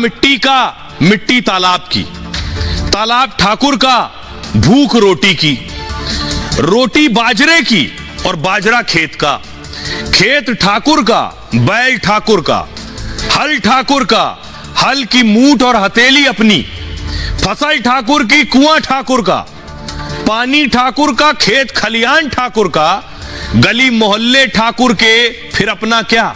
मिट्टी का, मिट्टी तालाब की, तालाब ठाकुर का, भूख रोटी की, रोटी बाजरे की और बाजरा खेत का, खेत ठाकुर का, बैल ठाकुर का, हल ठाकुर का, हल की मूठ और हथेली अपनी, फसल ठाकुर की, कुआं ठाकुर का, पानी ठाकुर का, खेत खलियान ठाकुर का, गली मोहल्ले ठाकुर के, फिर अपना क्या।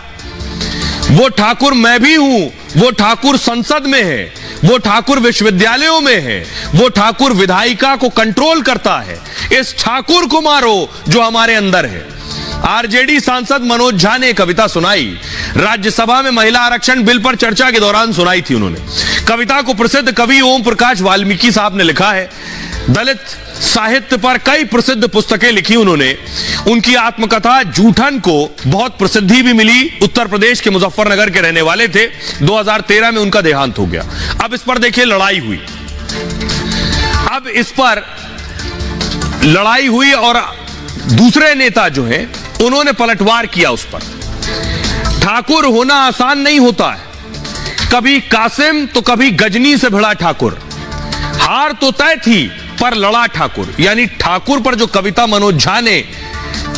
वो ठाकुर मैं भी हूं, वो ठाकुर संसद में है, वो ठाकुर विश्वविद्यालयों में है, वो ठाकुर विधायिका को कंट्रोल करता है। इस ठाकुर को मारो जो हमारे अंदर है। आरजेडी सांसद मनोज झा ने कविता सुनाई, राज्यसभा में महिला आरक्षण बिल पर चर्चा के दौरान सुनाई थी उन्होंने। कविता को प्रसिद्ध कवि ओम प्रकाश वाल्मीकि साहब ने लिखा है। दलित साहित्य पर कई प्रसिद्ध पुस्तकें लिखी उन्होंने। उनकी आत्मकथा जूठन को बहुत प्रसिद्धि भी मिली। उत्तर प्रदेश के मुजफ्फरनगर के रहने वाले थे। 2013 में उनका देहांत हो गया। अब इस पर देखिए लड़ाई हुई, अब इस पर लड़ाई हुई और दूसरे नेता जो हैं उन्होंने पलटवार किया उस पर। ठाकुर होना आसान नहीं होता है, कभी कासिम तो कभी गजनी से भिड़ा ठाकुर। हार तो तय थी पर लड़ा ठाकुर। यानी ठाकुर पर जो कविता मनोज झा ने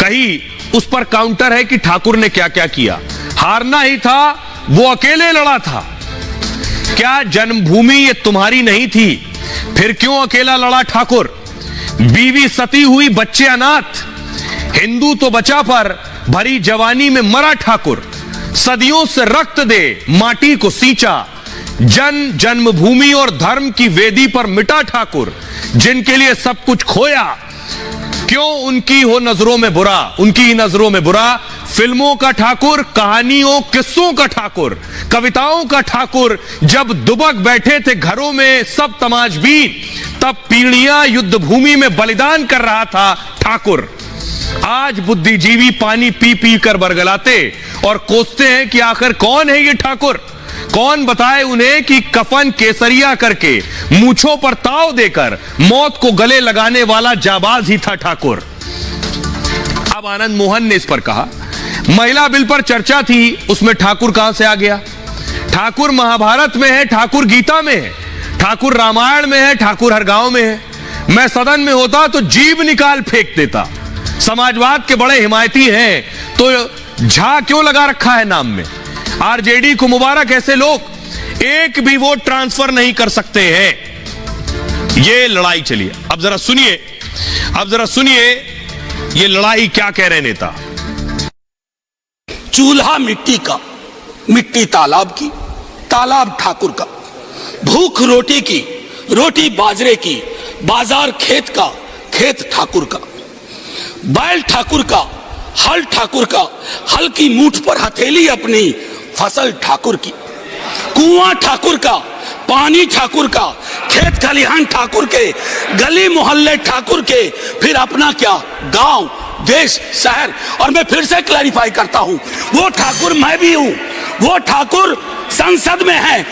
कही उस पर काउंटर है कि ठाकुर ने क्या क्या किया। हारना ही था, वो अकेले लड़ा था। क्या जन्मभूमि ये तुम्हारी नहीं थी, फिर क्यों अकेला लड़ा ठाकुर। बीवी सती हुई, बच्चे अनाथ, हिंदू तो बचा पर भरी जवानी में मरा ठाकुर। सदियों से रक्त दे माटी को सींचा, जन्मभूमि और धर्म की वेदी पर मिटा ठाकुर। जिनके लिए सब कुछ खोया, क्यों उनकी हो नजरों में बुरा, उनकी ही नजरों में बुरा। फिल्मों का ठाकुर, कहानियों किस्सों का ठाकुर, कविताओं का ठाकुर। जब दुबक बैठे थे घरों में सब तमाशबीन, तब पीढ़ियां युद्ध भूमि में बलिदान कर रहा था ठाकुर। आज बुद्धिजीवी पानी पी पी कर बरगलाते और कोसते हैं कि आखिर कौन है ये ठाकुर। कौन बताए उन्हें कि कफन केसरिया करके, मूंछों पर ताव देकर मौत को गले लगाने वाला जाबाज ही था ठाकुर। अब आनंद मोहन ने इस पर कहा, महिला बिल पर चर्चा थी, उसमें ठाकुर कहां से आ गया। ठाकुर महाभारत में है, ठाकुर गीता में है, ठाकुर रामायण में है, ठाकुर हर गांव में है। मैं सदन में होता तो जीभ निकाल फेंक देता। समाजवाद के बड़े हिमायती हैं तो झा क्यों लगा रखा है नाम में। आरजेडी को मुबारक, ऐसे लोग एक भी वोट ट्रांसफर नहीं कर सकते हैं। ये लड़ाई चलिए, अब जरा सुनिए ये लड़ाई क्या कह रहे नेता। चूल्हा मिट्टी का, मिट्टी तालाब की, तालाब ठाकुर का। भूख रोटी की, रोटी बाजरे की, बाजार खेत का, खेत ठाकुर का। बैल ठाकुर का, हल ठाकुर का, हल की मूठ पर हथेली अपनी, फसल ठाकुर की। कुआं ठाकुर का, पानी ठाकुर का, खेत खलिहान ठाकुर के, गली मोहल्ले ठाकुर के, फिर अपना क्या, गांव, देश, शहर। और मैं फिर से क्लैरिफाई करता हूं, वो ठाकुर मैं भी हूं, वो ठाकुर संसद में है,